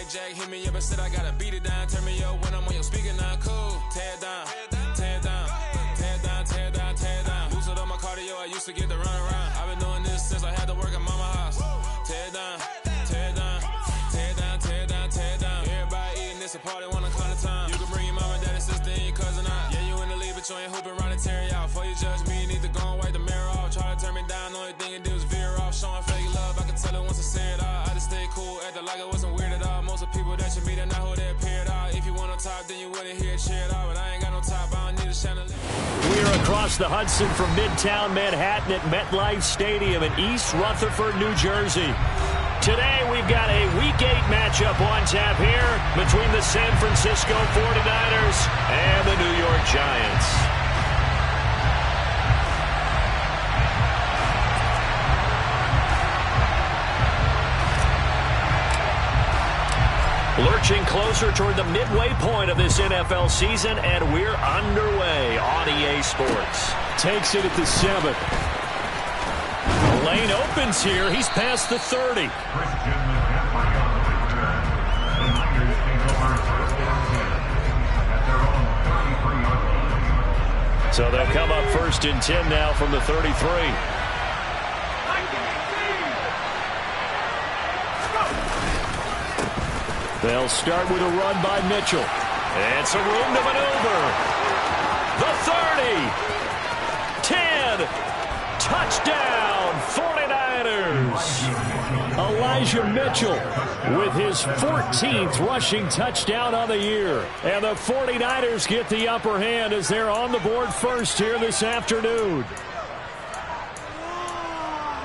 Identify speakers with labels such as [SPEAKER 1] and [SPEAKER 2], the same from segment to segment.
[SPEAKER 1] Jack hit me up and said I gotta beat it down. Turn me up when I'm on your speaker now. Cool. Tear it down. Tear it down. Tear it down. Tear it down. Tear it down. Boosted up my cardio. I used to get to run around. I've been doing this since I had to work at mama house. Tear it down. Tear it down. Tear it down. Tear it down. Tear it down. Everybody eating this a party one o'clock of time. You can bring your mama, daddy, sister, and your cousin out. Yeah, you in the league, but you ain't hooping around and tearing out. Before you judge me, you need to go and wipe the mirror off. Try to turn me down, the only thing you do is veer off. Showing fake love, I can tell it once I say it all. I just stay cool, acting like it wasn't weird at all. Most of the people that you meet are not who they appear at all. If you want on top, then you wouldn't hear it cheer at all. But I ain't got no top, I don't need a chandelier.
[SPEAKER 2] We're across the Hudson from Midtown Manhattan at MetLife Stadium in East Rutherford, New Jersey. Today we've got a Week 8 matchup on tap here between the San Francisco 49ers and the New York Giants. Lurching closer toward the midway point of this NFL season, and we're underway on EA Sports. Takes it at the 7. The lane opens here. He's past the 30. So they'll come up 1st and 10 now from the 33. They'll start with a run by Mitchell. And some room to maneuver. The 30. 10. Touchdown, 49ers. Elijah Mitchell with his 14th rushing touchdown on the year. And the 49ers get the upper hand as they're on the board first here this afternoon.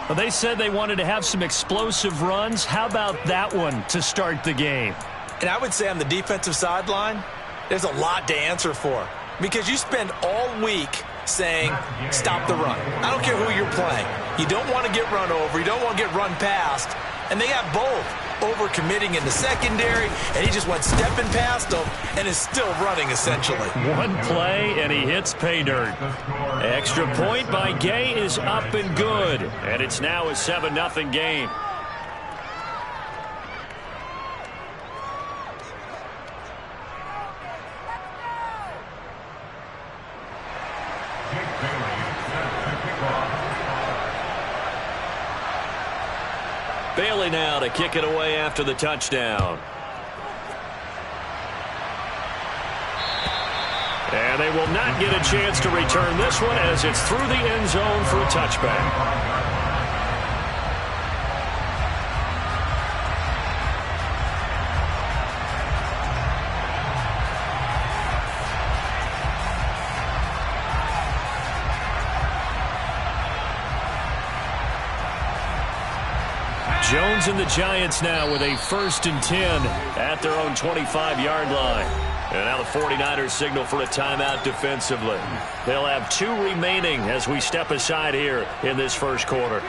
[SPEAKER 2] Well, they said they wanted to have some explosive runs. How about that one to start the game?
[SPEAKER 3] And I would say on the defensive sideline, there's a lot to answer for. Because you spend all week saying, stop the run. I don't care who you're playing. You don't want to get run over. You don't want to get run past. And they got both. Over-committing in the secondary, and he just went stepping past them and is still running, essentially.
[SPEAKER 2] One play, and he hits pay dirt. Extra point by Gay is up and good. And it's now a 7-0 game. Bailey now to kick it away after the touchdown. And they will not get a chance to return this one as it's through the end zone for a touchback. Jones and the Giants now with a 1st and 10 at their own 25-yard line. And now the 49ers signal for a timeout defensively. They'll have 2 remaining as we step aside here in this first quarter.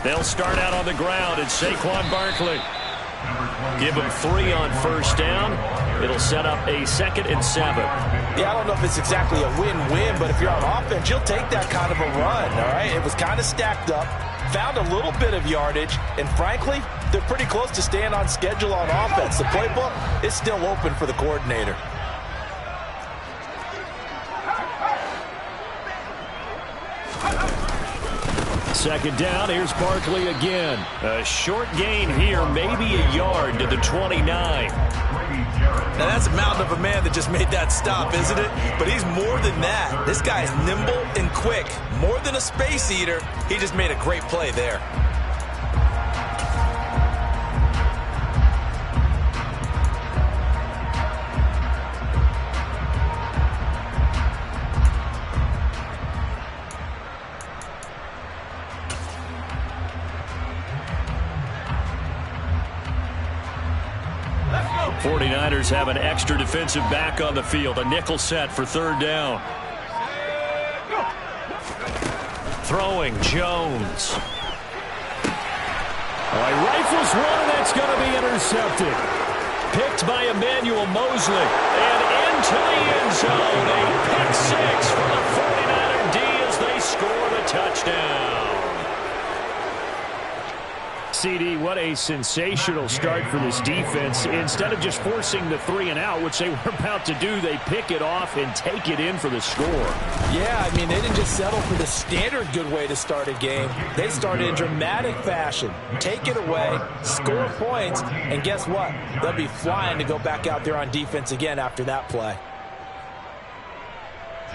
[SPEAKER 2] They'll start out on the ground, and Saquon Barkley. Give him 3 on 1st down. It'll set up a 2nd and 7.
[SPEAKER 3] Yeah, I don't know if it's exactly a win-win, but if you're on offense, you'll take that kind of a run, all right? It was kind of stacked up, found a little bit of yardage, and frankly, they're pretty close to staying on schedule on offense. The playbook is still open for the coordinator.
[SPEAKER 2] Second down, here's Barkley again. A short gain here, maybe a yard to the 29.
[SPEAKER 3] Now that's a mountain of a man that just made that stop, isn't it? But he's more than that. This guy is nimble and quick. More than a space eater, he just made a great play there.
[SPEAKER 2] The 49ers have an extra defensive back on the field. A nickel set for 3rd down. Throwing Jones. Oh, he rifles one, and that's going to be intercepted. Picked by Emmanuel Mosley. And into the end zone. A pick six for the 49er D as they score the touchdown. CD, what a sensational start for this defense. Instead of just forcing the 3-and-out, which they were about to do, they pick it off and take it in for the score.
[SPEAKER 3] Yeah, I mean, they didn't just settle for the standard good way to start a game. They started in dramatic fashion. Take it away, score points, and guess what? They'll be flying to go back out there on defense again after that play.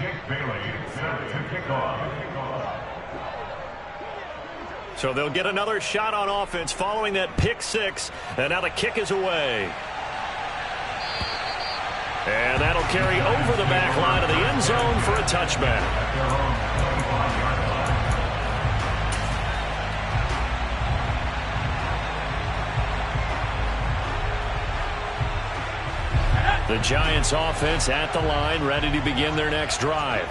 [SPEAKER 4] Jake Bailey set to kick off.
[SPEAKER 2] So they'll get another shot on offense following that pick six. And now the kick is away. And that'll carry over the back line of the end zone for a touchback. The Giants offense at the line, ready to begin their next drive.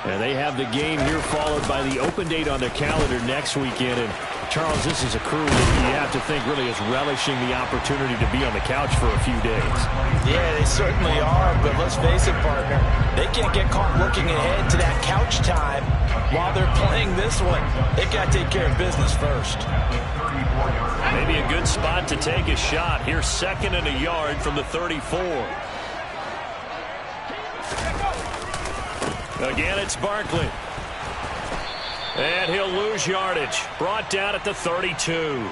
[SPEAKER 2] And they have the game here followed by the open date on their calendar next weekend. And, Charles, this is a crew that you have to think really is relishing the opportunity to be on the couch for a few days.
[SPEAKER 3] Yeah, they certainly are, but let's face it, partner. They can't get caught looking ahead to that couch time while they're playing this one. They've got to take care of business first.
[SPEAKER 2] Maybe a good spot to take a shot. Here's 2nd and a yard from the 34. Again, it's Barkley. And he'll lose yardage. Brought down at the 32.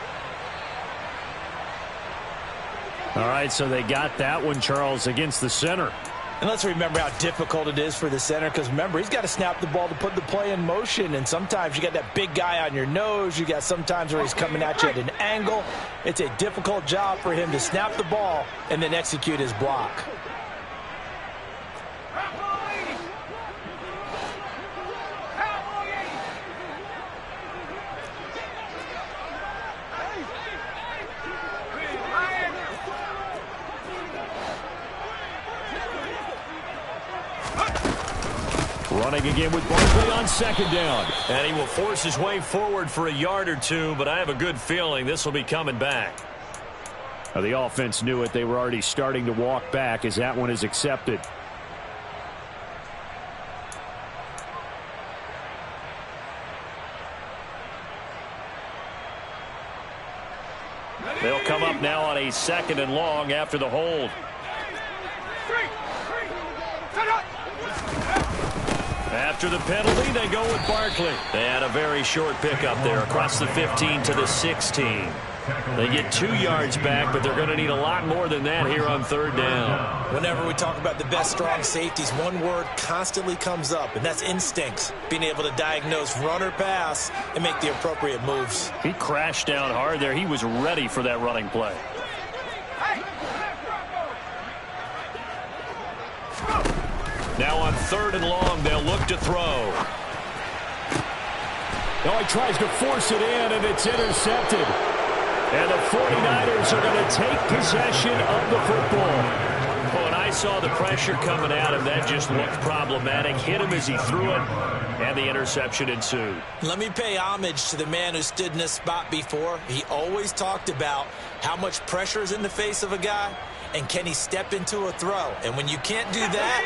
[SPEAKER 2] All right, so they got that one, Charles, against the center.
[SPEAKER 3] And let's remember how difficult it is for the center, because remember, he's got to snap the ball to put the play in motion, and sometimes you got that big guy on your nose. You got sometimes where he's coming at you at an angle. It's a difficult job for him to snap the ball and then execute his block.
[SPEAKER 2] Running again with Barkley on 2nd down. And he will force his way forward for a yard or two, but I have a good feeling this will be coming back. Now, the offense knew it. They were already starting to walk back as that one is accepted. They'll come up now on a 2nd and long after the hold. After the penalty, they go with Barkley. They had a very short pickup there across the 15 to the 16. They get 2 yards back, but they're going to need a lot more than that here on 3rd down.
[SPEAKER 3] Whenever we talk about the best strong safeties, one word constantly comes up, and that's instincts. Being able to diagnose run or pass and make the appropriate moves.
[SPEAKER 2] He crashed down hard there. He was ready for that running play. Now on 3rd and long, they'll look to throw. Now he tries to force it in, and it's intercepted. And the 49ers are going to take possession of the football. Oh, and I saw the pressure coming at him. That just looked problematic. Hit him as he threw it, and the interception ensued.
[SPEAKER 3] Let me pay homage to the man who stood in this spot before. He always talked about how much pressure is in the face of a guy, and can he step into a throw? And when you can't do that,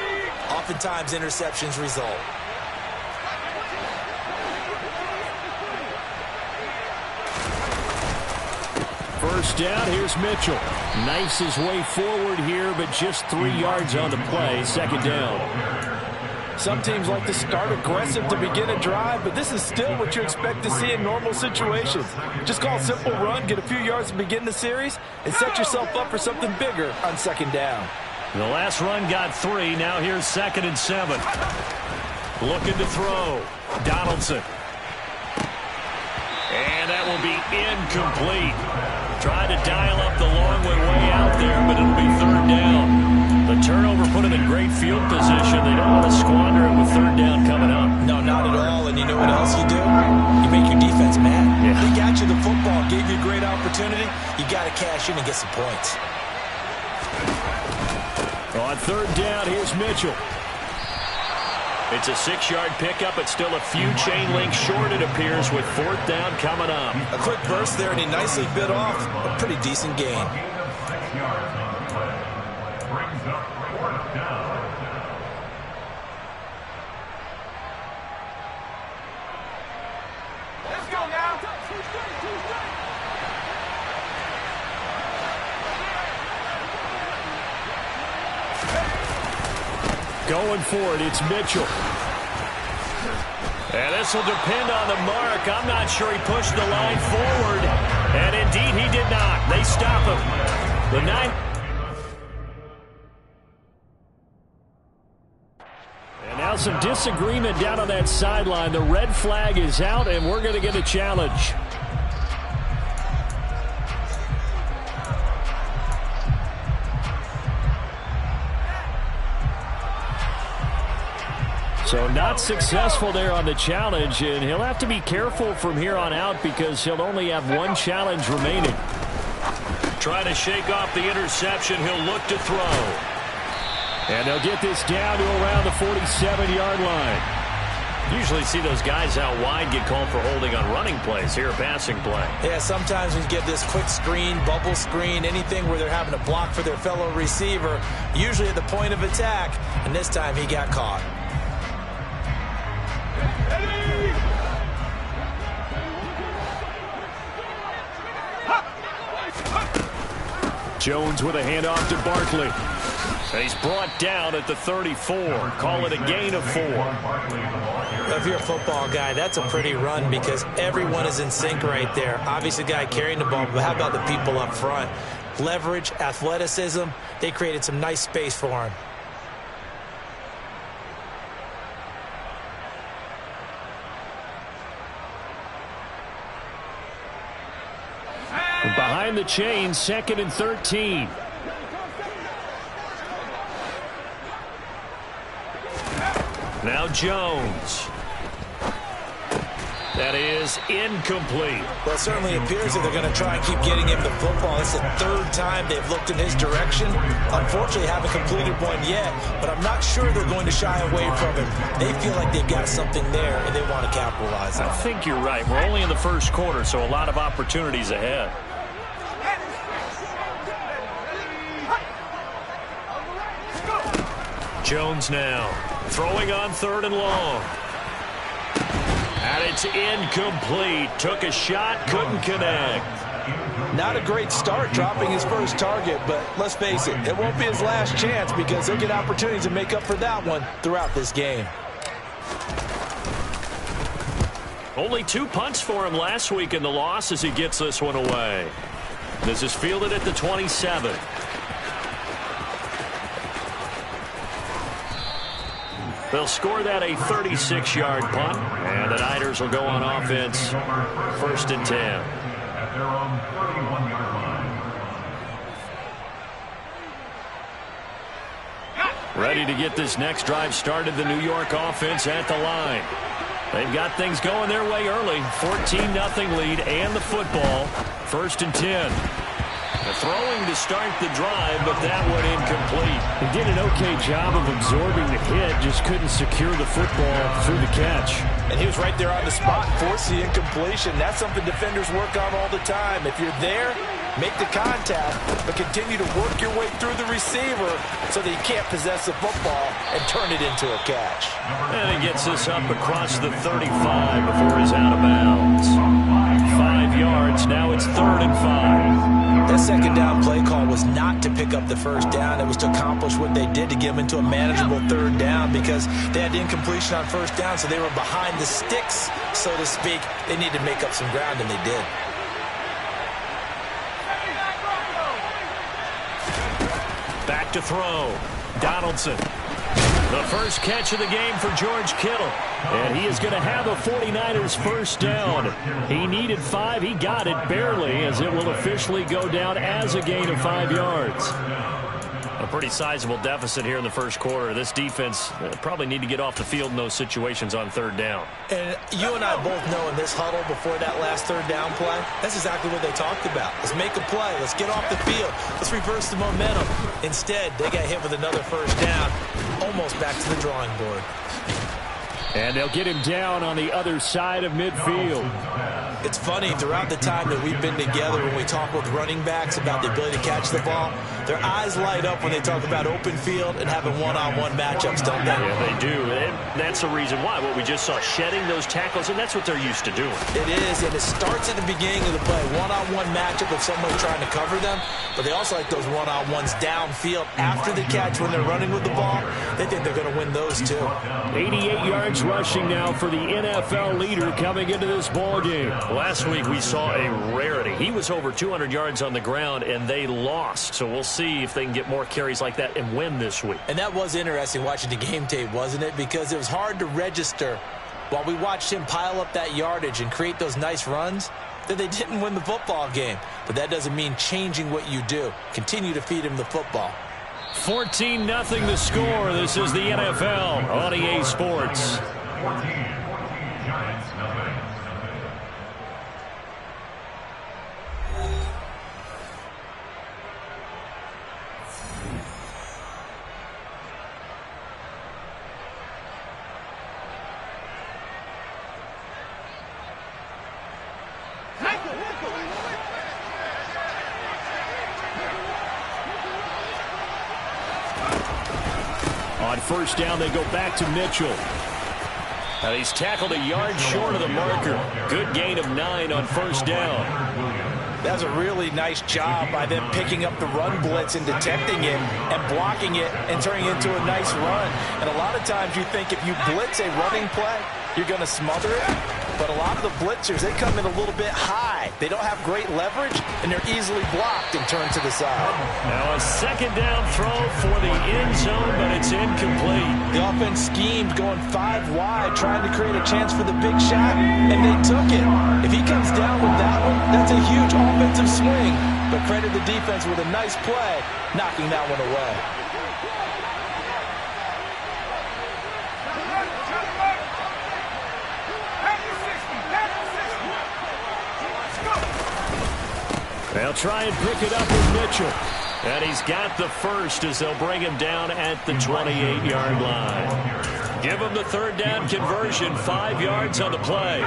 [SPEAKER 3] oftentimes interceptions result.
[SPEAKER 2] First down, here's Mitchell. Knifes his way forward here, but just 3 yards on the play. 2nd down.
[SPEAKER 3] Some teams like to start aggressive to begin a drive, but this is still what you expect to see in normal situations. Just call a simple run, get a few yards to begin the series, and set yourself up for something bigger on 2nd down.
[SPEAKER 2] The last run got 3. Now here's 2nd and 7. Looking to throw. Donaldson. And that will be incomplete. Tried to dial up the long way out there, but it'll be 3rd down. The turnover put him in great field position. They don't want to squander it with 3rd down coming up.
[SPEAKER 3] No, not at all. And you know what else you do? You make your defense mad.
[SPEAKER 2] Yeah.
[SPEAKER 3] They got you the football, gave you a great opportunity. You got to cash in and get some points.
[SPEAKER 2] On 3rd down, here's Mitchell. It's a 6-yard pickup, but still a few chain links short, it appears, with 4th down coming up.
[SPEAKER 3] A quick burst there, and he nicely bit off a pretty decent gain.
[SPEAKER 4] A gain of 6 yards on the play. Brings up 4th down.
[SPEAKER 1] Let's go now.
[SPEAKER 2] Going for it, it's Mitchell. And this will depend on the mark. I'm not sure he pushed the line forward. And indeed, he did not. They stop him. The 9. And now some disagreement down on that sideline. The red flag is out, and we're going to get a challenge. So not successful there on the challenge, and he'll have to be careful from here on out because he'll only have one challenge remaining. Trying to shake off the interception, he'll look to throw. And they'll get this down to around the 47-yard line. Usually see those guys out wide get called for holding on running plays. Here, a passing play.
[SPEAKER 3] Yeah, sometimes when you get this quick screen, bubble screen, anything where they're having to block for their fellow receiver, usually at the point of attack, and this time he got caught.
[SPEAKER 2] Jones with a handoff to Barkley. He's brought down at the 34. Call it a gain of 4.
[SPEAKER 3] If you're a football guy, that's a pretty run because everyone is in sync right there. Obviously, the guy carrying the ball, but how about the people up front? Leverage, athleticism, they created some nice space for him.
[SPEAKER 2] Behind the chain, 2nd and 13. Now Jones. That is incomplete.
[SPEAKER 3] Well, it certainly appears that they're going to try and keep getting him the football. It's the 3rd time they've looked in his direction. Unfortunately, haven't completed one yet, but I'm not sure they're going to shy away from him. They feel like they've got something there, and they want to capitalize on it.
[SPEAKER 2] I think you're right. We're only in the first quarter, so a lot of opportunities ahead. Jones now throwing on 3rd and long. And it's incomplete. Took a shot, couldn't connect.
[SPEAKER 3] Not a great start dropping his first target, but let's face it, it won't be his last chance because he'll get opportunities to make up for that one throughout this game.
[SPEAKER 2] Only 2 punts for him last week in the loss as he gets this one away. This is fielded at the 27. They'll score that a 36-yard punt, and the Niners will go on offense 1st and 10.
[SPEAKER 4] At their own 31-yard line.
[SPEAKER 2] Ready to get this next drive started, the New York offense at the line. They've got things going their way early. 14-0 lead and the football. 1st and 10. Throwing to start the drive, but that one incomplete. He did an okay job of absorbing the hit, just couldn't secure the football through the catch.
[SPEAKER 3] And he was right there on the spot, forced the incompletion. That's something defenders work on all the time. If you're there, make the contact, but continue to work your way through the receiver so that you can't possess the football and turn it into a catch.
[SPEAKER 2] And he gets this up across the 35 before he's out of bounds. 5 yards, now it's 3rd and 5.
[SPEAKER 3] That 2nd down play call was not to pick up the 1st down. It was to accomplish what they did to get them into a manageable 3rd down because they had incompletion on 1st down, so they were behind the sticks, so to speak. They needed to make up some ground, and they did.
[SPEAKER 2] Back to throw. Donaldson. The first catch of the game for George Kittle. And he is going to have a 49ers 1st down. He needed 5. He got it barely as it will officially go down as a gain of 5 yards. A pretty sizable deficit here in the first quarter. This defense probably need to get off the field in those situations on 3rd down.
[SPEAKER 3] And you and I both know in this huddle before that last 3rd down play, that's exactly what they talked about. Let's make a play. Let's get off the field. Let's reverse the momentum. Instead, they got hit with another 1st down, almost back to the drawing board.
[SPEAKER 2] And they'll get him down on the other side of midfield.
[SPEAKER 3] It's funny, throughout the time that we've been together, when we talk with running backs about the ability to catch the ball, their eyes light up when they talk about open field and having one-on-one matchups, don't they?
[SPEAKER 2] Yeah, they do. And that's the reason why. What we just saw, shedding those tackles, and that's what they're used to doing.
[SPEAKER 3] It is, and it starts at the beginning of the play. One-on-one matchup if someone's trying to cover them, but they also like those one-on-ones downfield after the catch when they're running with the ball. They think they're going to win those too.
[SPEAKER 2] 88 yards rushing now for the NFL leader coming into this ball game. Last week we saw a rarity. He was over 200 yards on the ground, and they lost. So we'll see if they can get more carries like that and win this week.
[SPEAKER 3] And that was interesting watching the game tape, wasn't it? Because it was hard to register while we watched him pile up that yardage and create those nice runs that they didn't win the football game. But that doesn't mean changing what you do. Continue to feed him the football.
[SPEAKER 2] 14-0 the score. This is the NFL on EA Sports.
[SPEAKER 4] 14, Giants, nothing.
[SPEAKER 2] On first down, they go back to Mitchell. And he's tackled a yard short of the marker. Good gain of 9 on first down.
[SPEAKER 3] That's a really nice job by them picking up the run blitz and detecting it and blocking it and turning it into a nice run. And a lot of times you think if you blitz a running play, you're going to smother it. But a lot of the blitzers, they come in a little bit high. They don't have great leverage, and they're easily blocked and turned to the side.
[SPEAKER 2] Now a second down throw for the end zone, but it's incomplete.
[SPEAKER 3] The offense schemed going 5 wide, trying to create a chance for the big shot, and they took it. If he comes down with that one, that's a huge offensive swing. But credit the defense with a nice play, knocking that one away.
[SPEAKER 2] They'll try and pick it up with Mitchell. And he's got the first as they'll bring him down at the 28-yard line. Give him the third down conversion, 5 yards on the play.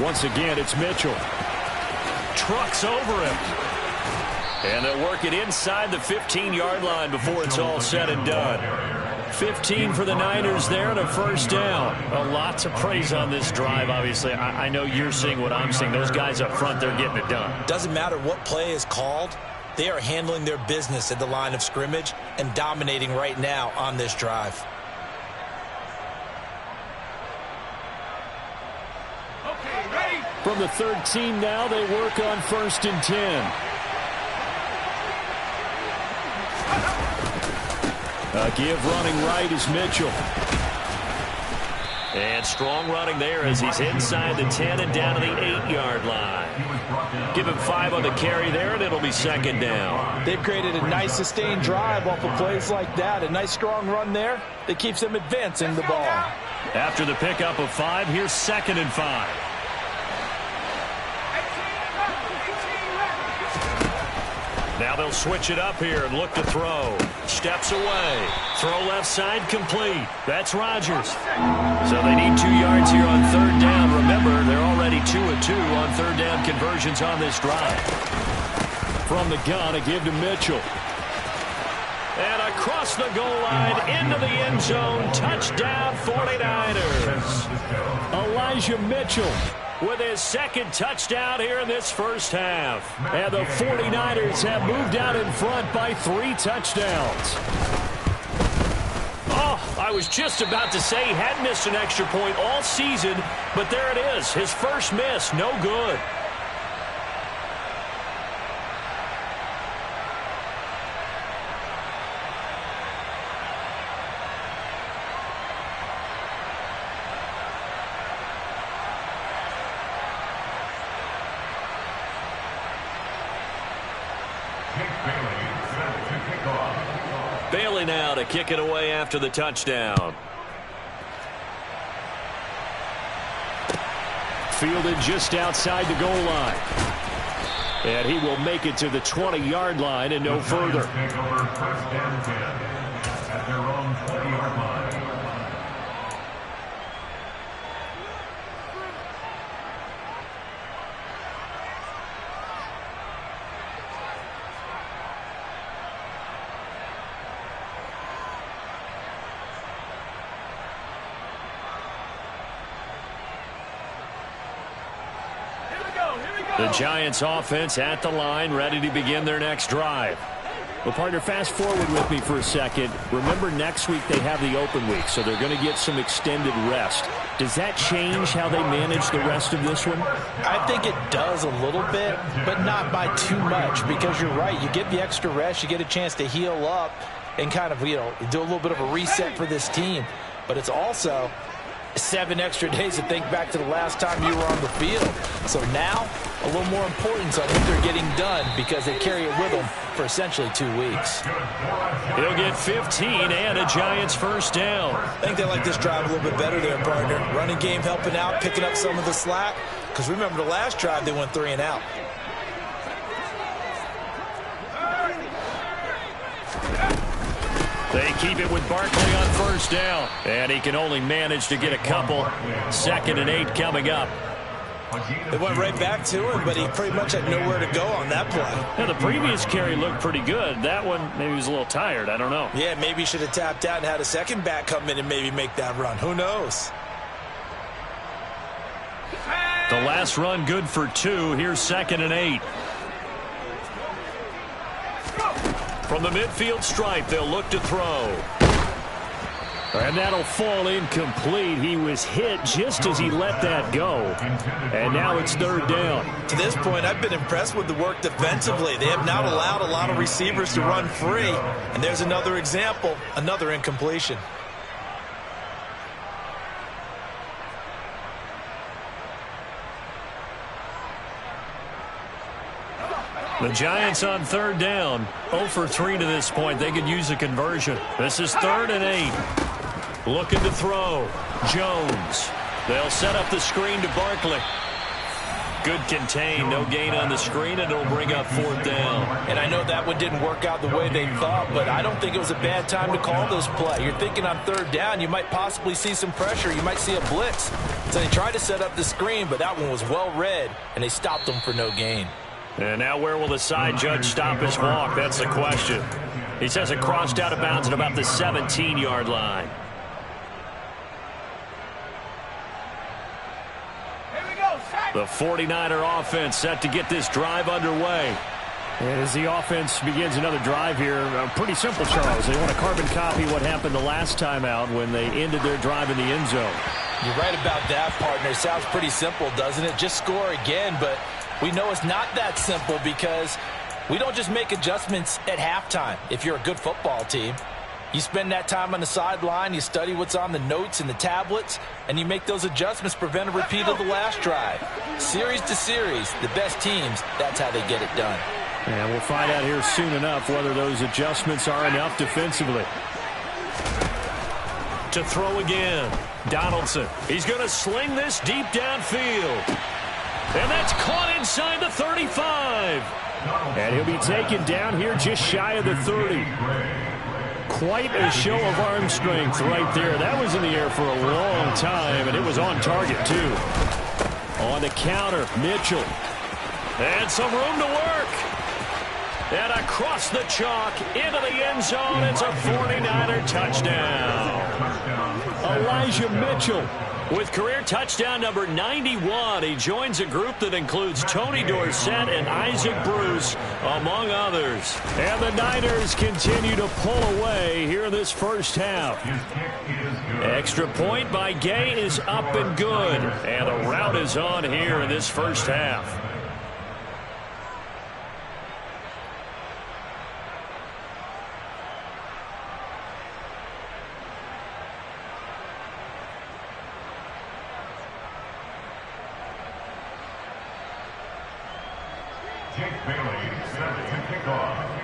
[SPEAKER 2] Once again, it's Mitchell. Trucks over him. And they'll work it inside the 15-yard line before it's all said and done. 15 for the Niners there and a first down. A lot to praise on this drive, obviously. I know you're seeing what I'm seeing. Those guys up front, they're getting it done.
[SPEAKER 3] Doesn't matter what play is called. They are handling their business at the line of scrimmage and dominating right now on this drive.
[SPEAKER 2] From the 13 now, they work on 1st and 10. A give running right is Mitchell. And strong running there as he's inside the 10 and down to the 8-yard line. Give him 5 on the carry there, and it'll be second down.
[SPEAKER 3] They've created a nice sustained drive off of plays like that. A nice strong run there that keeps them advancing the ball.
[SPEAKER 2] After the pickup of 5, here's 2nd and 5. Now they'll switch it up here and look to throw. Steps away. Throw left side complete. That's Rodgers. So they need 2 yards here on 3rd down. Remember, they're already 2 of 2 on 3rd down conversions on this drive. From the gun, a give to Mitchell. And across the goal line into the end zone. Touchdown 49ers. Elijah Mitchell with his 2nd touchdown here in this first half. And the 49ers have moved out in front by 3 touchdowns. Oh, I was just about to say he hadn't missed an extra point all season, but there it is. His first miss, no good. Bailey now to kick it away after the touchdown. Fielded just outside the goal line. And he will make it to the 20-yard line and no further.
[SPEAKER 4] Take over first and 10 at their own 20-yard line.
[SPEAKER 2] The Giants offense at the line, ready to begin their next drive. Well, partner, fast forward with me for a second. Remember, next week they have the open week, so they're going to get some extended rest. Does that change how they manage the rest of this one?
[SPEAKER 3] I think it does a little bit, but not by too much, because you're right. You get the extra rest, you get a chance to heal up and kind of, do a little bit of a reset for this team. But it's also 7 extra days to think back to the last time you were on the field. So now, a little more importance on what they're getting done because they carry it with them for essentially 2 weeks.
[SPEAKER 2] He'll get 15 and a Giants first down.
[SPEAKER 3] I think they like this drive a little bit better there, partner. Running game helping out, picking up some of the slack. Because remember the last drive, they went 3 and out.
[SPEAKER 2] They keep it with Barkley on first down. And he can only manage to get a couple. 2nd and 8 coming up.
[SPEAKER 3] They went right back to him, but he pretty much had nowhere to go on that play.
[SPEAKER 2] Yeah, the previous carry looked pretty good. That one, maybe he was a little tired. I don't know.
[SPEAKER 3] Yeah, maybe he should have tapped out and had a second back come in and maybe make that run. Who knows?
[SPEAKER 2] The last run good for 2. Here's 2nd and 8. From the midfield stripe, they'll look to throw. And that'll fall incomplete. He was hit just as he let that go. And now it's 3rd down.
[SPEAKER 3] To this point, I've been impressed with the work defensively. They have not allowed a lot of receivers to run free. And there's another example, another incompletion.
[SPEAKER 2] The Giants on 3rd down. 0 for 3 to this point. They could use a conversion. This is 3rd and 8. Looking to throw. Jones. They'll set up the screen to Barkley. Good contain. No gain on the screen, and it'll bring up 4th down.
[SPEAKER 3] And I know that one didn't work out the way they thought, but I don't think it was a bad time to call this play. You're thinking on 3rd down, you might possibly see some pressure. You might see a blitz. So they tried to set up the screen, but that one was well read, and they stopped them for no gain.
[SPEAKER 2] And now where will the side judge stop his walk? That's the question. He says it crossed out of bounds at about the 17-yard line. The 49er offense set to get this drive underway. As the offense begins another drive here, pretty simple, Charles. They want to carbon copy what happened the last time out when they ended their drive in the end zone.
[SPEAKER 3] You're right about that, partner. Sounds pretty simple, doesn't it? Just score again, but we know it's not that simple because we don't just make adjustments at halftime if you're a good football team. You spend that time on the sideline, you study what's on the notes and the tablets, and you make those adjustments, prevent a repeat of the last drive. Series to series, the best teams, that's how they get it done.
[SPEAKER 2] And we'll find out here soon enough whether those adjustments are enough defensively. To throw again, Donaldson. He's going to sling this deep downfield. And that's caught inside the 35. And he'll be taken down here just shy of the 30. Quite a show of arm strength right there. That was in the air for a long time, and it was on target, too. On the counter, Mitchell. And some room to work. And across the chalk, into the end zone, it's a 49er touchdown. Elijah Mitchell with career touchdown number 91. He joins a group that includes Tony Dorsett and Isaac Bruce, among others. And the Niners continue to pull away here in this first half. Extra point by Gay is up and good. And the rout is on here in this first half.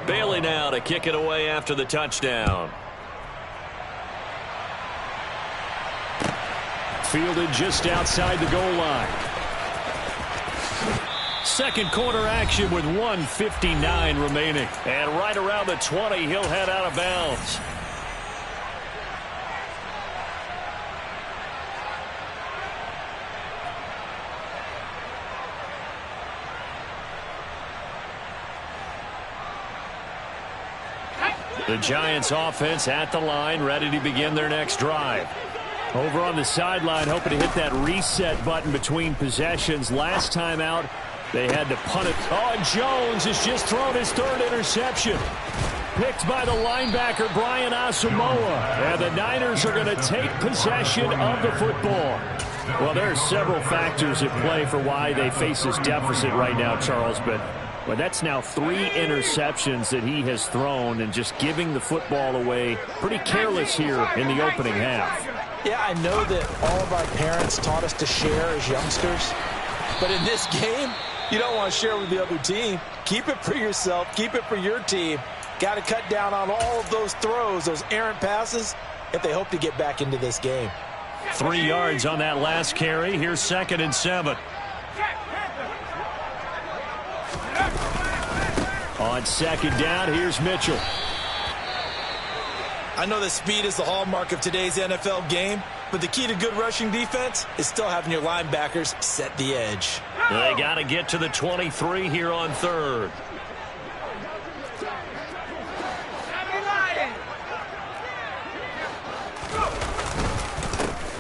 [SPEAKER 2] Bailey now to kick it away after the touchdown. Fielded just outside the goal line. Second quarter action with 1:59 remaining. And right around the 20, he'll head out of bounds. The Giants offense at the line, ready to begin their next drive. Over on the sideline, hoping to hit that reset button between possessions. Last time out, they had to punt it. Oh, and Jones has just thrown his third interception. Picked by the linebacker, Brian Asamoah. And the Niners are going to take possession of the football. Well, there are several factors at play for why they face this deficit right now, Charles, but that's now 3 interceptions that he has thrown and just giving the football away pretty careless here in the opening half.
[SPEAKER 3] Yeah, I know that all of our parents taught us to share as youngsters, but in this game, you don't want to share with the other team. Keep it for yourself. Keep it for your team. Got to cut down on all of those throws, those errant passes, if they hope to get back into this game.
[SPEAKER 2] 3 yards on that last carry. Here's 2nd and 7. On 2nd down, here's Mitchell.
[SPEAKER 3] I know that speed is the hallmark of today's NFL game, but the key to good rushing defense is still having your linebackers set the edge.
[SPEAKER 2] They got to get to the 23 here on 3rd.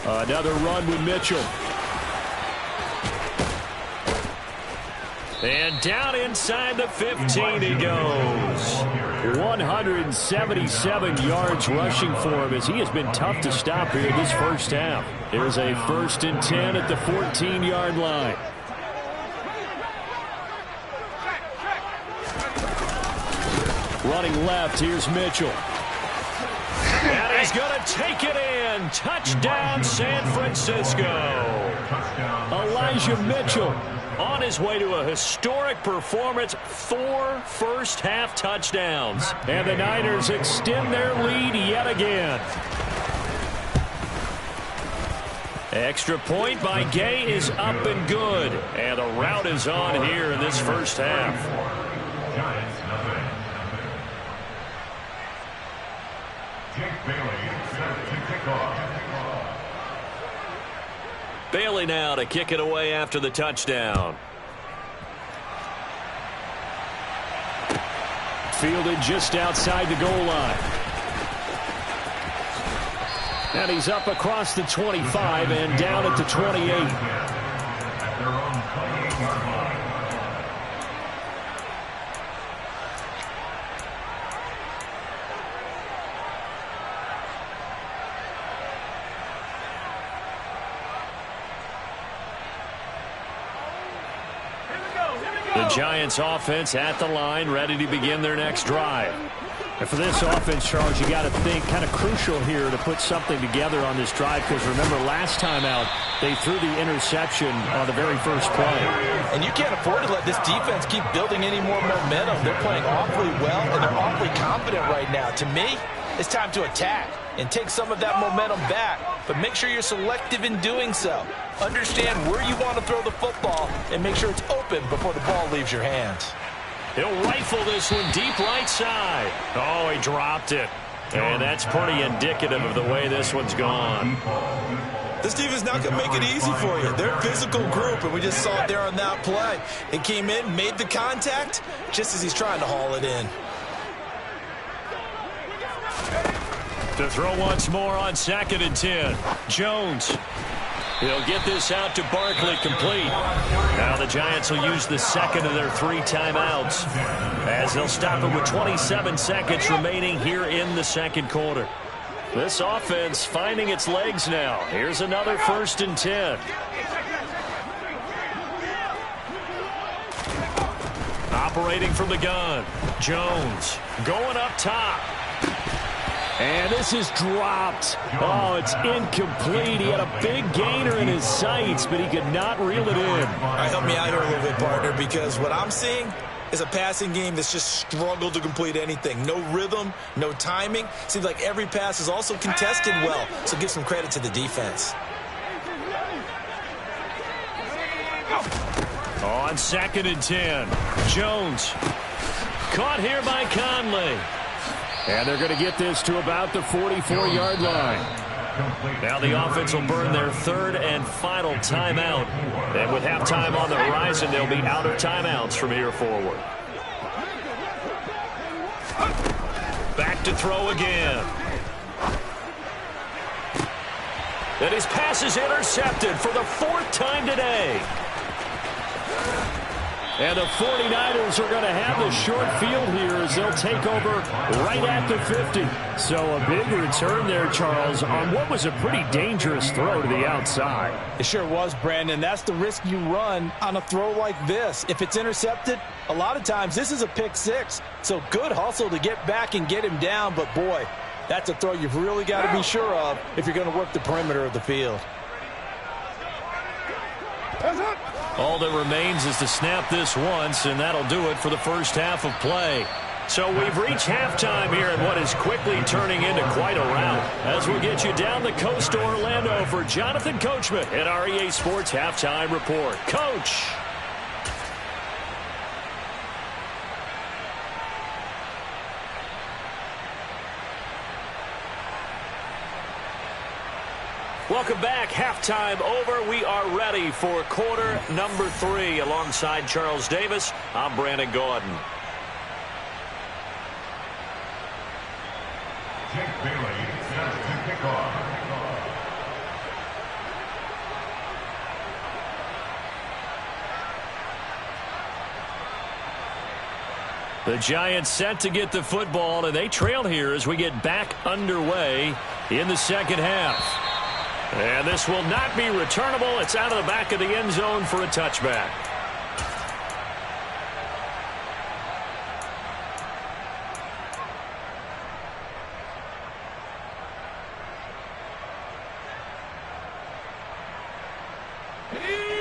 [SPEAKER 2] Another run with Mitchell. And down inside the 15 he goes. 177 yards rushing for him as he has been tough to stop here this first half. There's a 1st and 10 at the 14-yard line. Running left, here's Mitchell. And he's going to take it in. Touchdown, San Francisco. Elijah Mitchell on his way to a historic performance, 4 first-half touchdowns. And the Niners extend their lead yet again. Extra point by Gay is up and good. And the route is on here in this first half.
[SPEAKER 4] Giants, nothing. Jake Bailey set to kick off.
[SPEAKER 2] Bailey now to kick it away after the touchdown. Fielded just outside the goal line. And he's up across the 25 and down at the 28.
[SPEAKER 4] At their own 28-yard line.
[SPEAKER 2] The Giants offense at the line, ready to begin their next drive. And for this offense, Charles, you got to think kind of crucial here to put something together on this drive, because remember last time out they threw the interception on the very first play.
[SPEAKER 3] And you can't afford to let this defense keep building any more momentum. They're playing awfully well, and they're awfully confident right now. To me, it's time to attack and take some of that momentum back, but make sure you're selective in doing so. Understand where you want to throw the football and make sure it's open before the ball leaves your hands.
[SPEAKER 2] He'll rifle this one deep right side. Oh, he dropped it. And that's pretty indicative of the way this one's gone.
[SPEAKER 3] This team is not going to make it easy for you. They're a physical group, and we just saw it there on that play. It came in, made the contact, just as he's trying to haul it in.
[SPEAKER 2] To throw once more on 2nd and 10. Jones. He'll get this out to Barkley, complete. Now the Giants will use the 2nd of their 3 timeouts as they'll stop it with 27 seconds remaining here in the 2nd quarter. This offense finding its legs now. Here's another 1st and 10. Operating from the gun. Jones going up top. And this is dropped. Oh, it's incomplete. He had a big gainer in his sights, but he could not reel it in.
[SPEAKER 3] All right, help me out here a little bit, partner, because what I'm seeing is a passing game that's just struggled to complete anything. No rhythm, no timing. Seems like every pass is also contested well, so give some credit to the defense.
[SPEAKER 2] On 2nd and 10, Jones. Caught here by Conley. And they're going to get this to about the 44-yard line. Now the offense will burn their third and final timeout. And with halftime on the horizon, they'll be out of timeouts from here forward. Back to throw again. And his pass is intercepted for the 4th time today. And the 49ers are going to have the short field here as they'll take over right at the 50. So a big return there, Charles, on what was a pretty dangerous throw to the outside.
[SPEAKER 3] It sure was, Brandon. That's the risk you run on a throw like this. If it's intercepted, a lot of times this is a pick six. So good hustle to get back and get him down. But, boy, that's a throw you've really got to be sure of if you're going to work the perimeter of the field.
[SPEAKER 2] All that remains is to snap this once, and that'll do it for the first half of play. So we've reached halftime here in what is quickly turning into quite a rout. As we'll get you down the coast to Orlando for Jonathan Coachman at our EA Sports Halftime Report. Coach! Welcome back. Halftime over. We are ready for quarter number 3. Alongside Charles Davis, I'm Brandon Gordon.
[SPEAKER 4] Jake Bailey sets the kickoff.
[SPEAKER 2] The Giants set to get the football, and they trail here as we get back underway in the second half. And this will not be returnable. It's out of the back of the end zone for a touchback.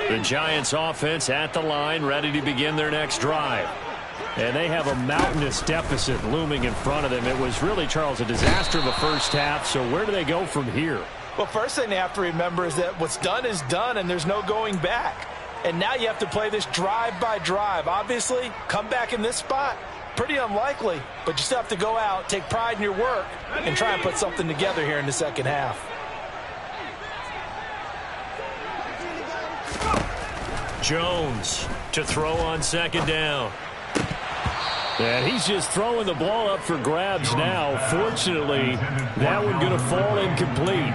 [SPEAKER 2] The Giants offense at the line, ready to begin their next drive. And they have a mountainous deficit looming in front of them. It was really, Charles, a disaster in the first half. So where do they go from here?
[SPEAKER 3] Well, first thing they have to remember is that what's done is done, and there's no going back. And now you have to play this drive by drive. Obviously, come back in this spot, pretty unlikely. But you still have to go out, take pride in your work, and try and put something together here in the second half.
[SPEAKER 2] Jones to throw on second down. And he's just throwing the ball up for grabs now. Fortunately, that one going to fall incomplete.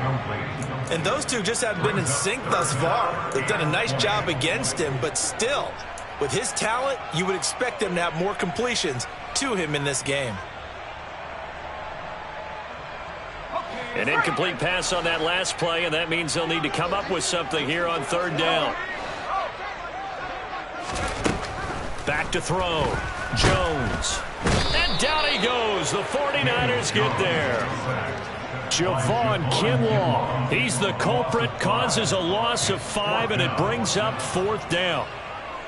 [SPEAKER 3] And those two just haven't been in sync thus far. They've done a nice job against him, but still, with his talent, you would expect them to have more completions to him in this game.
[SPEAKER 2] An incomplete pass on that last play, and that means they'll need to come up with something here on third down. Back to throw. Jones. And down he goes. The 49ers get there. Javon Kinlaw. He's the culprit. Causes a loss of 5, and it brings up 4th down.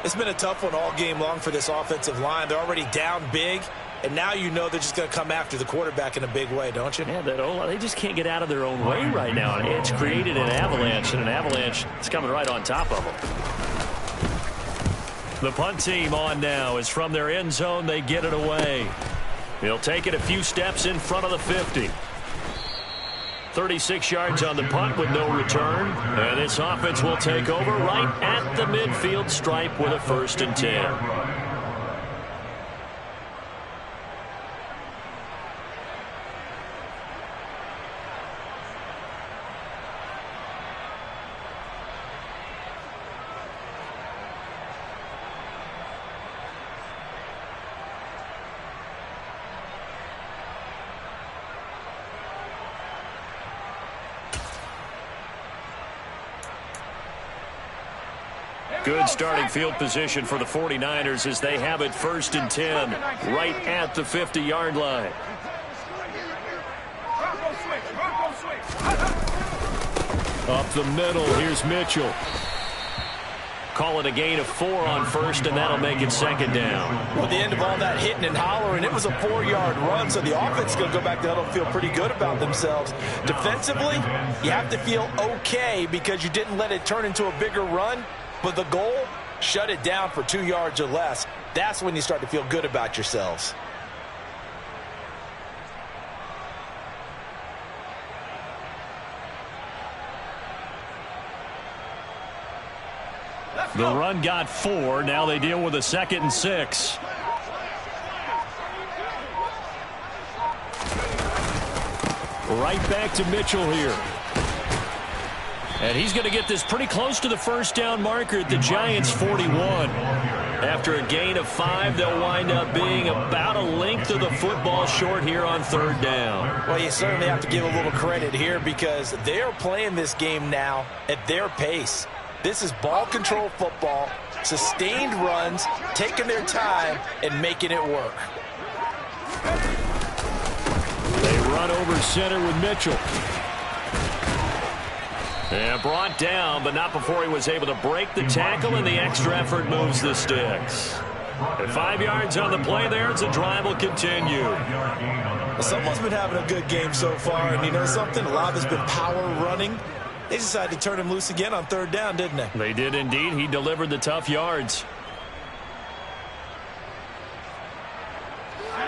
[SPEAKER 3] It's been a tough one all game long for this offensive line. They're already down big, and now you know they're just going to come after the quarterback in a big way, don't you?
[SPEAKER 2] Yeah, they just can't get out of their own way right now. And it's created an avalanche, and an avalanche is coming right on top of them. The punt team on now is from their end zone. They get it away. He'll take it a few steps in front of the 50. 36 yards on the punt with no return. And this offense will take over right at the midfield stripe with a 1st and 10. Good starting field position for the 49ers as they have it 1st and 10 right at the 50-yard line. Up the middle, here's Mitchell. Call it a gain of 4 on 1st, and that'll make it 2nd down.
[SPEAKER 3] At the end of all that hitting and hollering, it was a 4-yard run, so the offense is going to go back to huddle and feel pretty good about themselves. Defensively, you have to feel okay because you didn't let it turn into a bigger run. But the goal shut it down for 2 yards or less. That's when you start to feel good about yourselves.
[SPEAKER 2] The run got 4. Now they deal with a 2nd and 6. Right back to Mitchell here. And he's going to get this pretty close to the first down marker at the Giants' 41. After a gain of 5, they'll wind up being about a length of the football short here on 3rd down.
[SPEAKER 3] Well, you certainly have to give a little credit here because they're playing this game now at their pace. This is ball control football, sustained runs, taking their time, and making it work.
[SPEAKER 2] They run over center with Mitchell. And brought down, but not before he was able to break the tackle, and the extra effort moves the sticks. And 5 yards on the play there, as the drive will continue.
[SPEAKER 3] Well, someone's been having a good game so far, and you know something? A lot has been power running. They decided to turn him loose again on 3rd down, didn't they?
[SPEAKER 2] They did indeed. He delivered the tough yards.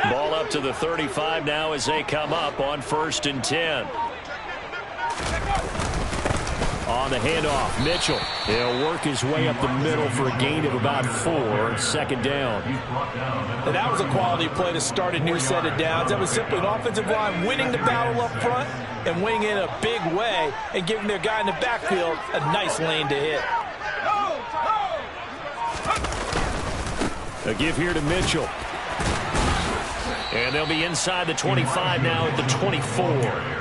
[SPEAKER 2] Ball up to the 35 now as they come up on 1st and 10. On the handoff, Mitchell. He'll work his way up the middle for a gain of about 4. 2nd down.
[SPEAKER 3] And that was a quality play to start a new set of downs. That was simply an offensive line winning the battle up front and winning in a big way and giving their guy in the backfield a nice lane to hit.
[SPEAKER 2] A give here to Mitchell. And they'll be inside the 25 now at the 24.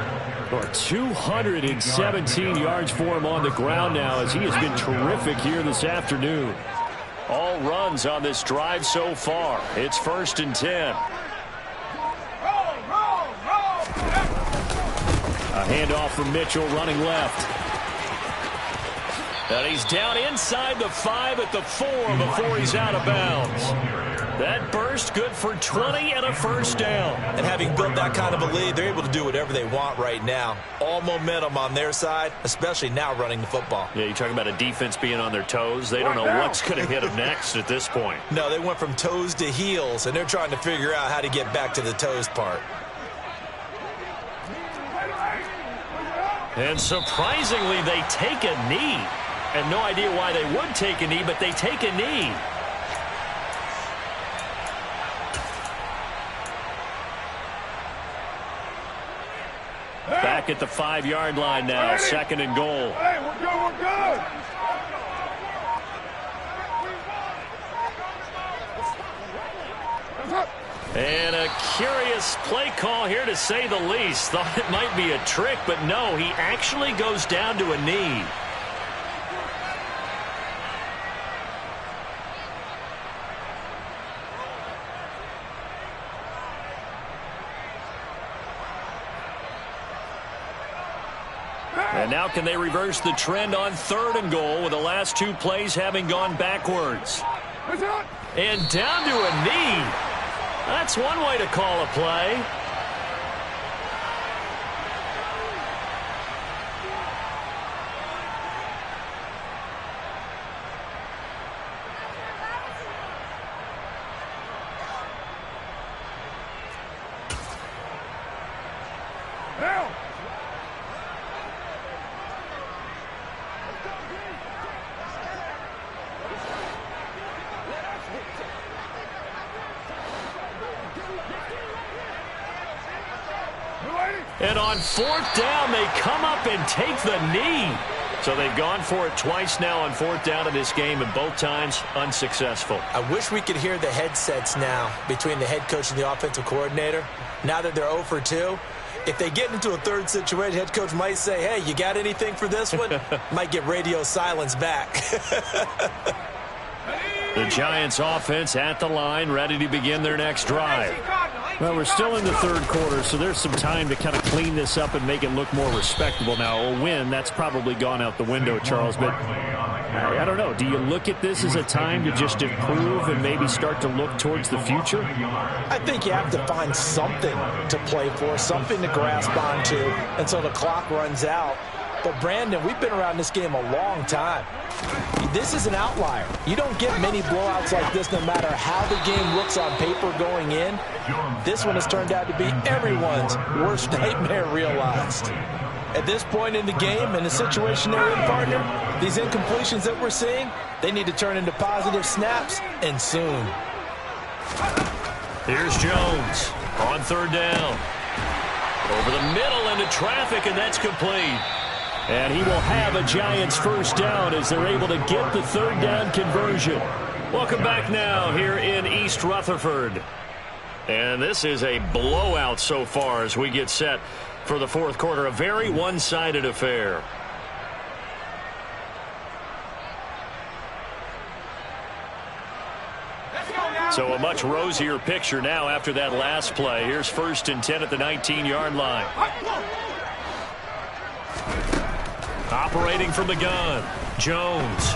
[SPEAKER 2] 217 yards for him on the ground now as he has been terrific here this afternoon. All runs on this drive so far. It's 1st and 10. A handoff from Mitchell running left. And he's down inside the 5 at the 4 before he's out of bounds. That burst good for 20 and a 1st down.
[SPEAKER 3] And having built that kind of a lead, they're able to do whatever they want right now. All momentum on their side, especially now running the football.
[SPEAKER 2] Yeah, you're talking about a defense being on their toes. They don't know what's going to hit them next at this point.
[SPEAKER 3] No, they went from toes to heels, and they're trying to figure out how to get back to the toes part.
[SPEAKER 2] And surprisingly, they take a knee. And no idea why they would take a knee, but they take a knee. Back at the 5-yard line now, 2nd and goal.
[SPEAKER 4] Hey, we're good,
[SPEAKER 2] And a curious play call here, to say the least. Thought it might be a trick, but no, he actually goes down to a knee. And now can they reverse the trend on 3rd and goal with the last 2 plays having gone backwards? And down to a knee. That's one way to call a play. And on 4th down, they come up and take the knee. So they've gone for it twice now on 4th down in this game, and both times unsuccessful.
[SPEAKER 3] I wish we could hear the headsets now between the head coach and the offensive coordinator. Now that they're 0 for 2, if they get into a 3rd situation, head coach might say, hey, you got anything for this one? Might get radio silence back.
[SPEAKER 2] The Giants offense at the line, ready to begin their next drive. Well, we're still in the 3rd quarter, so there's some time to kind of clean this up and make it look more respectable. Now, a win, that's probably gone out the window, Charles, but I don't know. Do you look at this as a time to just improve and maybe start to look towards the future?
[SPEAKER 3] I think you have to find something to play for, something to grasp onto until the clock runs out. But, Brandon, we've been around this game a long time. This is an outlier. You don't get many blowouts like this no matter how the game looks on paper going in. This one has turned out to be everyone's worst nightmare realized. At this point in the game, in the situation they're in, partner, these incompletions that we're seeing, they need to turn into positive snaps, and soon.
[SPEAKER 2] Here's Jones on third down. Over the middle into traffic, and that's complete. And he will have a Giants first down as they're able to get the third down conversion. Welcome back now here in East Rutherford. And this is a blowout so far as we get set for the fourth quarter. A very one-sided affair. So a much rosier picture now after that last play. Here's 1st and 10 at the 19-yard line. Operating from the gun, Jones.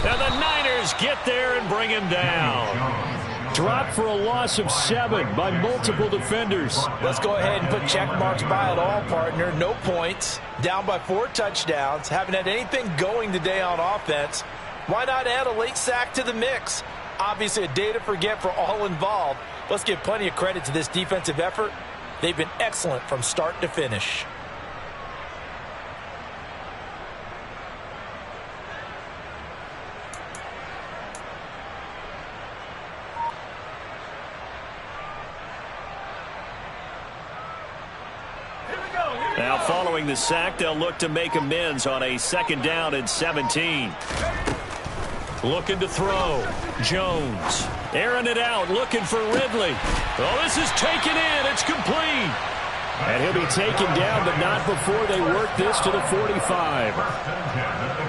[SPEAKER 2] And the Niners get there and bring him down. Dropped for a loss of 7 by multiple defenders.
[SPEAKER 3] Let's go ahead and put check marks by it all, partner. No points. Down by 4 touchdowns. Haven't had anything going today on offense. Why not add a late sack to the mix? Obviously a day to forget for all involved. Let's give plenty of credit to this defensive effort. They've been excellent from start to finish.
[SPEAKER 2] Now following the sack, they'll look to make amends on a 2nd down and 17. Looking to throw. Jones. Airing it out. Looking for Ridley. Oh, this is taken in. It's complete. And he'll be taken down, but not before they work this to the 45.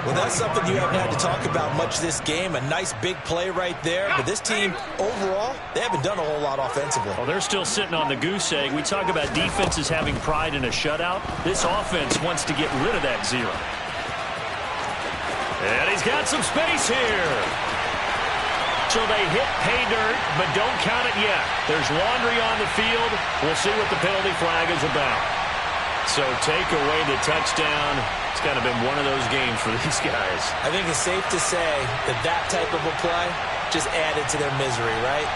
[SPEAKER 3] Well, that's something you haven't had to talk about much this game. A nice big play right there. But this team, overall, they haven't done a whole lot offensively.
[SPEAKER 2] Well, they're still sitting on the goose egg. We talk about defenses having pride in a shutout. This offense wants to get rid of that 0. And he's got some space here. So they hit pay dirt, but don't count it yet. There's laundry on the field. We'll see what the penalty flag is about. So take away the touchdown. It's kind of been one of those games for these guys.
[SPEAKER 3] I think it's safe to say that that type of a play just added to their misery, right?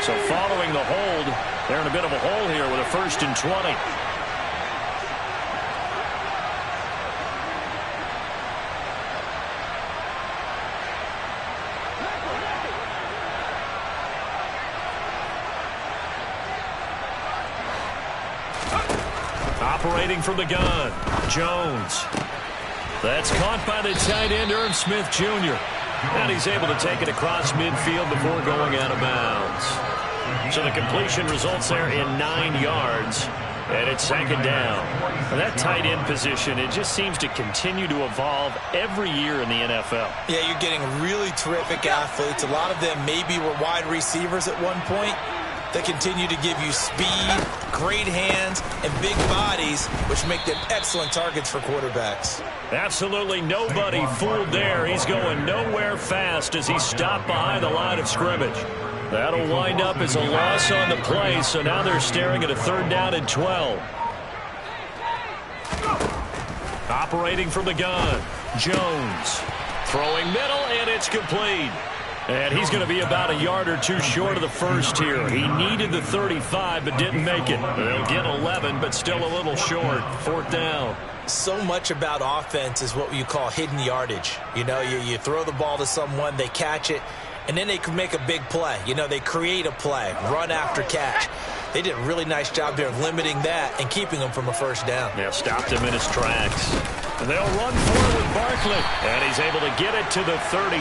[SPEAKER 2] So following the hold, they're in a bit of a hole here with a 1st and 20. Operating from the gun, Jones. That's caught by the tight end, Irv Smith Jr. And he's able to take it across midfield before going out of bounds. So the completion results there in 9 yards. And it's 2nd down. And that tight end position, it just seems to continue to evolve every year in the NFL.
[SPEAKER 3] Yeah, you're getting really terrific athletes. A lot of them maybe were wide receivers at one point. They continue to give you speed, great hands, and big bodies, which make them excellent targets for quarterbacks.
[SPEAKER 2] Absolutely nobody fooled there. He's going nowhere fast as he stopped behind the line of scrimmage. That'll wind up as a loss on the play, so now they're staring at a 3rd down and 12. Operating from the gun, Jones. Throwing middle, and it's complete. And he's going to be about a yard or 2 short of the first here. He needed the 35, but didn't make it. They'll get 11, but still a little short. 4th down.
[SPEAKER 3] So much about offense is what you call hidden yardage. You know, you throw the ball to someone, they catch it, and then they can make a big play. You know, they create a play, run after catch. They did a really nice job there of limiting that and keeping him from a 1st down.
[SPEAKER 2] Yeah, stopped him in his tracks. And they'll run forward with Barkley. And he's able to get it to the 33.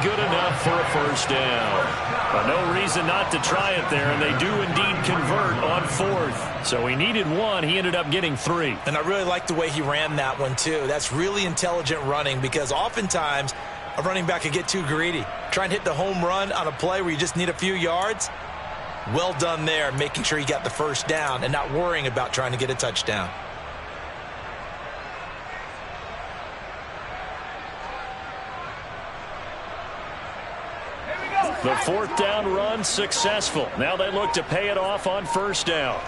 [SPEAKER 2] Good enough for a 1st down. But no reason not to try it there, and they do indeed convert on 4th. So he needed 1. He ended up getting 3.
[SPEAKER 3] And I really like the way he ran that one, too. That's really intelligent running because oftentimes a running back can get too greedy. Try and hit the home run on a play where you just need a few yards. Well done there, making sure he got the 1st down and not worrying about trying to get a touchdown.
[SPEAKER 2] The 4th down run successful. Now they look to pay it off on 1st down.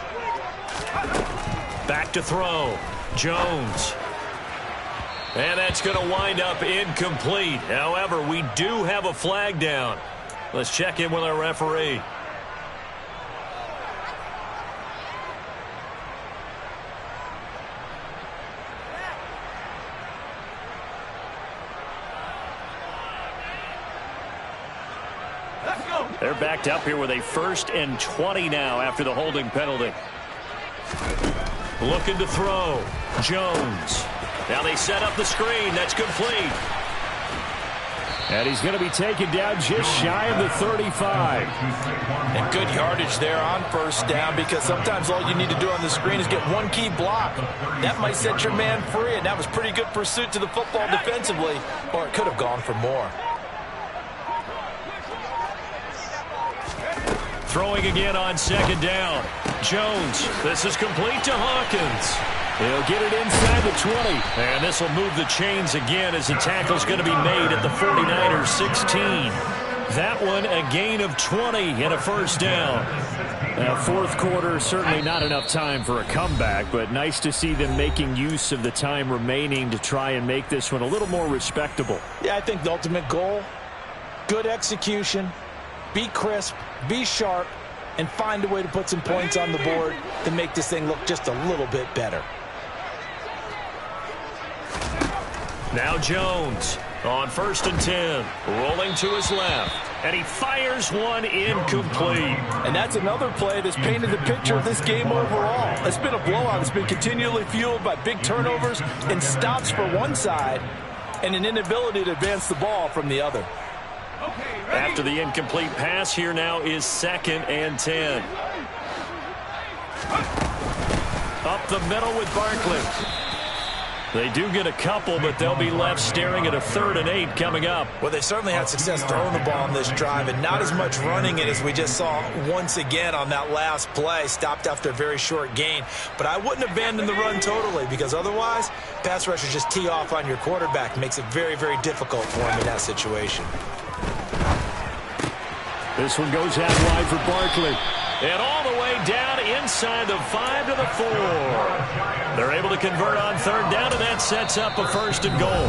[SPEAKER 2] Back to throw. Jones. And that's going to wind up incomplete. However, we do have a flag down. Let's check in with our referee. They're backed up here with a 1st and 20 now after the holding penalty. Looking to throw. Jones. Now they set up the screen. That's complete. And he's going to be taken down just shy of the 35.
[SPEAKER 3] And good yardage there on 1st down, because sometimes all you need to do on the screen is get one key block. That might set your man free, and that was pretty good pursuit to the football defensively, or it could have gone for more.
[SPEAKER 2] Throwing again on 2nd down. Jones. This is complete to Hawkins. He'll get it inside the 20. And this will move the chains again as the tackle's going to be made at the 49ers 16. That one a gain of 20 and a 1st down. Now, 4th quarter, certainly not enough time for a comeback, but nice to see them making use of the time remaining to try and make this one a little more respectable.
[SPEAKER 3] Yeah, I think the ultimate goal, good execution, be crisp, be sharp, and find a way to put some points on the board to make this thing look just a little bit better.
[SPEAKER 2] Now Jones on 1st and 10, rolling to his left, and he fires one incomplete.
[SPEAKER 3] And that's another play that's painted the picture of this game overall. It's been a blowout. It's been continually fueled by big turnovers and stops for one side and an inability to advance the ball from the other.
[SPEAKER 2] After the incomplete pass, here now is 2nd and 10. Up the middle with Barkley. They do get a couple, but they'll be left staring at a 3rd and 8 coming up.
[SPEAKER 3] Well, they certainly had success throwing the ball on this drive, and not as much running it as we just saw once again on that last play. Stopped after a very short gain. But I wouldn't abandon the run totally, because otherwise, pass rushers just tee off on your quarterback. Makes it very, very difficult for him in that situation.
[SPEAKER 2] This one goes out wide for Barkley. And all the way down inside the 5 to the 4. They're able to convert on 3rd down, and that sets up a 1st and goal.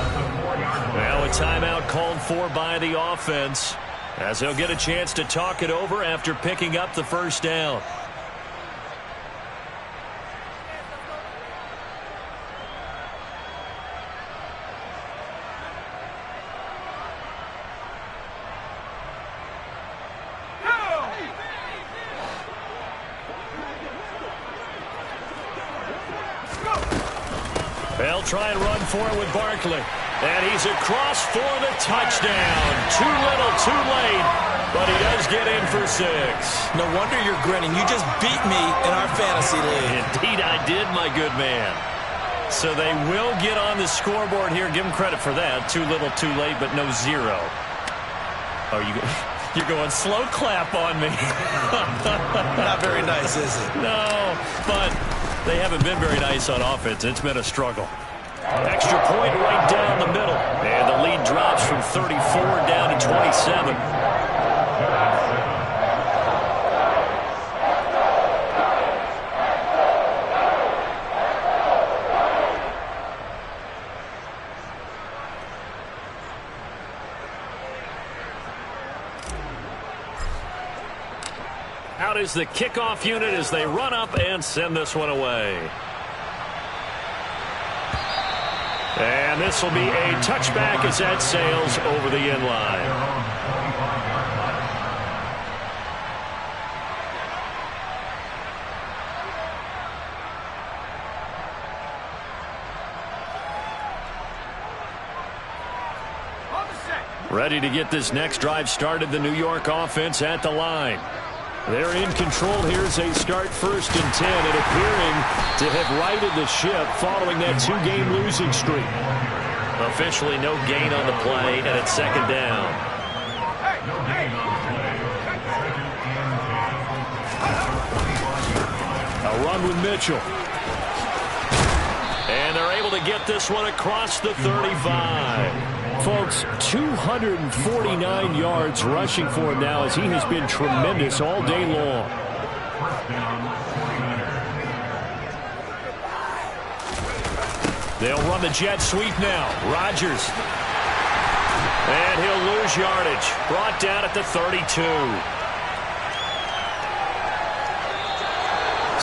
[SPEAKER 2] Now a timeout called for by the offense, as they'll get a chance to talk it over after picking up the 1st down. They'll try and run for it with Barkley. And he's across for the touchdown. Too little, too late. But he does get in for 6.
[SPEAKER 3] No wonder you're grinning. You just beat me in our fantasy league.
[SPEAKER 2] Indeed I did, my good man. So they will get on the scoreboard here. Give them credit for that. Too little, too late, but no 0. Oh, you're going slow clap on me.
[SPEAKER 3] Not very nice, is it?
[SPEAKER 2] No, but they haven't been very nice on offense. It's been a struggle. Extra point right down the middle. And the lead drops from 34 down to 27. Out is the kickoff unit as they run up and send this one away. And this will be a touchback as that sails over the end line. Ready to get this next drive started, the New York offense at the line. They're in control here as they start 1st and 10 and appearing to have righted the ship following that 2-game losing streak. Officially no gain on the play, and it's 2nd down. A run with Mitchell. And they're able to get this one across the 35. Folks, 249 yards rushing for him now as he has been tremendous all day long. They'll run the jet sweep now. Rodgers. And he'll lose yardage. Brought down at the 32.